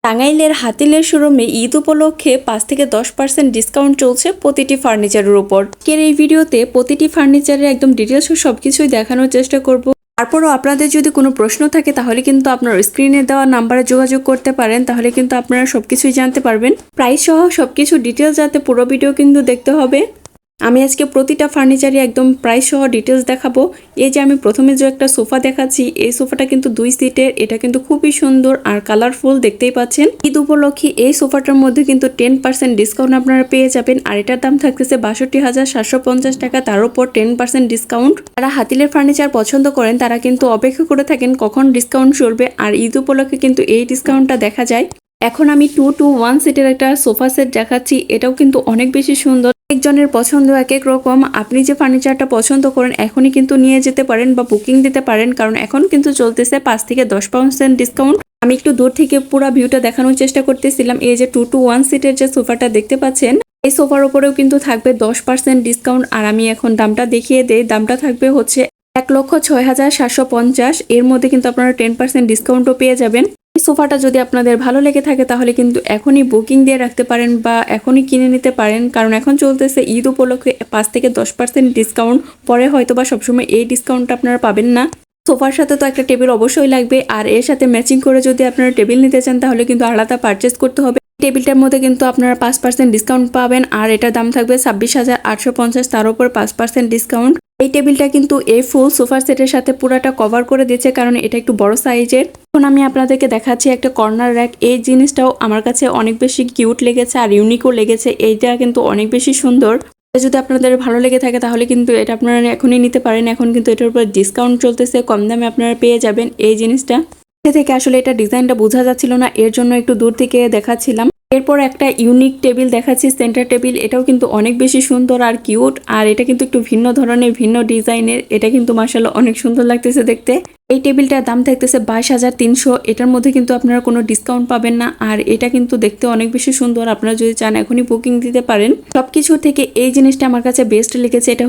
টাঙ্গাইলের হাতিলের শোরুমে ঈদ উপলক্ষে 5 থেকে 10% ডিসকাউন্ট চলছে প্রতিটি ফার্নিচারের উপর। এর এই ভিডিওতে প্রতিটি ফার্নিচারের একদম ডিটেলস সবকিছুই দেখানোর চেষ্টা করব। তারপরও আপনাদের যদি কোনো প্রশ্ন থাকে তাহলে কিন্তু আপনার স্ক্রিনে দেওয়া নাম্বারে যোগাযোগ করতে পারেন, তাহলে কিন্তু আপনারা সবকিছুই জানতে পারবেন। প্রাইস সহ সবকিছু ডিটেলস জানতে পুরো ভিডিও কিন্তু দেখতে হবে। আমি আজকে প্রতিটা ফার্নিচারে একদম প্রাইস সহ ডিটেলস দেখাবো। এই যে আমি প্রথমে যে একটা সোফা দেখাচ্ছি, এই সোফাটা কিন্তু 2 সিটের, এটা কিন্তু খুবই সুন্দর আর কালারফুল, দেখতেই পাচ্ছেন। ঈদ উপলক্ষে এই সোফাটার মধ্যে কিন্তু 10% ডিসকাউন্ট আপনারা পেয়ে যাবেন, আর এটার দাম থাকতেছে 62,750 টাকা, তার উপর 10% ডিসকাউন্ট। যারা হাতিলের ফার্নিচার পছন্দ করেন তারা কিন্তু অপেক্ষা করে থাকেন কখন ডিসকাউন্ট চলবে, আর ঈদ উপলক্ষে কিন্তু এই ডিসকাউন্টটা দেখা যায়। এখন আমি 2-1 সিটের একটা সোফা সেট দেখাচ্ছি, এটাও কিন্তু অনেক বেশি সুন্দর। একজনের পছন্দ এক এক রকম। আপনি যে ফার্নিচারটা পছন্দ করেন এখনই কিন্তু নিয়ে যেতে পারেন বা বুকিং দিতে পারেন, কারণ এখন কিন্তু চলতেছে 5 থেকে 10% ডিসকাউন্ট। আমি একটু দূর থেকে পুরো ভিউটা দেখানোর চেষ্টা করতেছিলাম। এই যে 2-1 সিটের যে সোফাটা দেখতে পাচ্ছেন, এই সোফার উপরেও কিন্তু থাকবে 10% ডিসকাউন্ট। আর আমি এখন দামটা দেখিয়ে দেই। দামটা থাকবে হচ্ছে 1,06,750। এর মধ্যে কিন্তু আপনারা 10% ডিসকাউন্টও পেয়ে যাবেন। এই সোফাটা যদি আপনাদের ভালো লেগে থাকে তাহলে কিন্তু এখনই বুকিং দিয়ে রাখতে পারেন বা এখনই কিনে নিতে পারেন, কারণ এখন চলতেছে ঈদ উপলক্ষে 5 থেকে 10% ডিসকাউন্ট। পরে হয়তো বা সবসময় এই ডিসকাউন্টটা আপনারা পাবেন না। সোফার সাথে তো একটা টেবিল অবশ্যই লাগবে, আর এর সাথে ম্যাচিং করে যদি আপনারা টেবিল নিতে চান তাহলে কিন্তু আলাদা পারচেস করতে হবে। টেবিলটার মধ্যে কিন্তু আপনারা 5% ডিসকাউন্ট পাবেন, আর এটার দাম থাকবে 26,850, তার উপর 5% ডিসকাউন্ট। এই টেবিলটা কিন্তু এই ফুল সোফার সেটের সাথে পুরাটা কভার করে দিচ্ছে, কারণ এটা একটু বড় সাইজের। এখন আমি আপনাদেরকে দেখাচ্ছি একটা কর্নার র্যাক। এই জিনিসটাও আমার কাছে অনেক বেশি কিউট লেগেছে আর ইউনিকও লেগেছে। এইটা কিন্তু অনেক বেশি সুন্দর। যদি আপনাদের ভালো লেগে থাকে তাহলে কিন্তু এটা আপনারা এখনই নিতে পারেন। এখন কিন্তু এটার উপর ডিসকাউন্ট চলতেছে, কম দামে আপনারা পেয়ে যাবেন এই জিনিসটা। থেকে আসলে এটা ডিজাইনটা বোঝা যাচ্ছিল না, এর জন্য একটু দূর থেকে দেখাচ্ছিলাম। এরপর একটা ইউনিক টেবিল দেখাচ্ছি, সেন্টার টেবিল। এটাও কিন্তু অনেক বেশি সুন্দর আর কিউট, আর এটা কিন্তু একটু ভিন্ন ধরনের, ভিন্ন ডিজাইনের। এটা কিন্তু মাশাআল্লাহ অনেক সুন্দর লাগতেছে দেখতে। এই টেবিলটার দাম থাকতেছে 22,300। এটার মধ্যে কিন্তু আপনারা কোনো ডিসকাউন্ট পাবেন না, আর এটা কিন্তু দেখতে অনেক বেশি সুন্দর। আপনারা যদি চান এখনই বুকিং দিতে পারেন। সবকিছু থেকে এই জিনিসটা আমার কাছে বেস্ট লেগেছে। এটা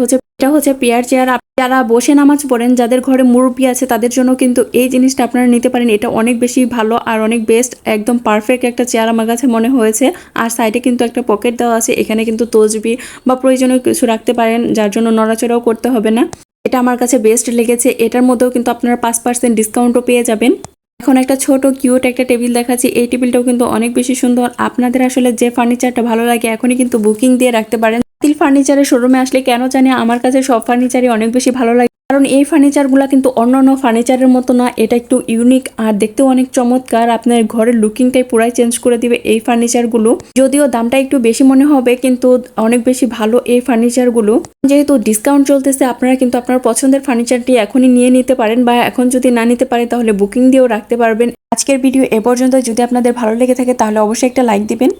হচ্ছে পেয়ার চেয়ার। যারা বসে নামাজ পড়েন, যাদের ঘরে মুরব্বি আছে, তাদের জন্য কিন্তু এই জিনিসটা আপনারা নিতে পারেন। এটা অনেক বেশি ভালো আর অনেক বেস্ট, একদম পারফেক্ট একটা চেয়ার আমার কাছে মনে হয়েছে। আর সাইডে কিন্তু একটা পকেট দেওয়া আছে, এখানে কিন্তু তসবিহ বা প্রয়োজনীয় কিছু রাখতে পারেন, যার জন্য নড়াচড়াও করতে হবে না। এটা আমার কাছে বেস্ট লেগেছে। এটার মধ্যেও কিন্তু আপনারা 5% ডিসকাউন্টও পেয়ে যাবেন। এখন একটা ছোট কিউট একটা টেবিল দেখাচ্ছি। এই টেবিলটাও কিন্তু অনেক বেশি সুন্দর। আপনাদের আসলে যে ফার্নিচারটা ভালো লাগে এখনই কিন্তু বুকিং দিয়ে রাখতে পারেন। হাতিল ফার্নিচারের শোরুমে আসলে কেন জানি আমার কাছে সব ফার্নিচারই অনেক বেশি ভালো লাগে, কারণ এই ফার্নিচারগুলো কিন্তু অন্যান্য ফার্নিচারের মতো না। এটা একটু ইউনিক আর দেখতেও অনেক চমৎকার। আপনার ঘরের লুকিংটাই পুরাই চেঞ্জ করে দিবে এই ফার্নিচারগুলো। যদিও দামটা একটু বেশি মনে হবে, কিন্তু অনেক বেশি ভালো এই ফার্নিচারগুলো। যেহেতু ডিসকাউন্ট চলতেছে, আপনারা কিন্তু আপনার পছন্দের ফার্নিচারটি এখনই নিয়ে নিতে পারেন, বা এখন যদি না নিতে পারে তাহলে বুকিং দিয়েও রাখতে পারবেন। আজকের ভিডিও এ পর্যন্ত। যদি আপনাদের ভালো লেগে থাকে তাহলে অবশ্যই একটা লাইক দিবেন।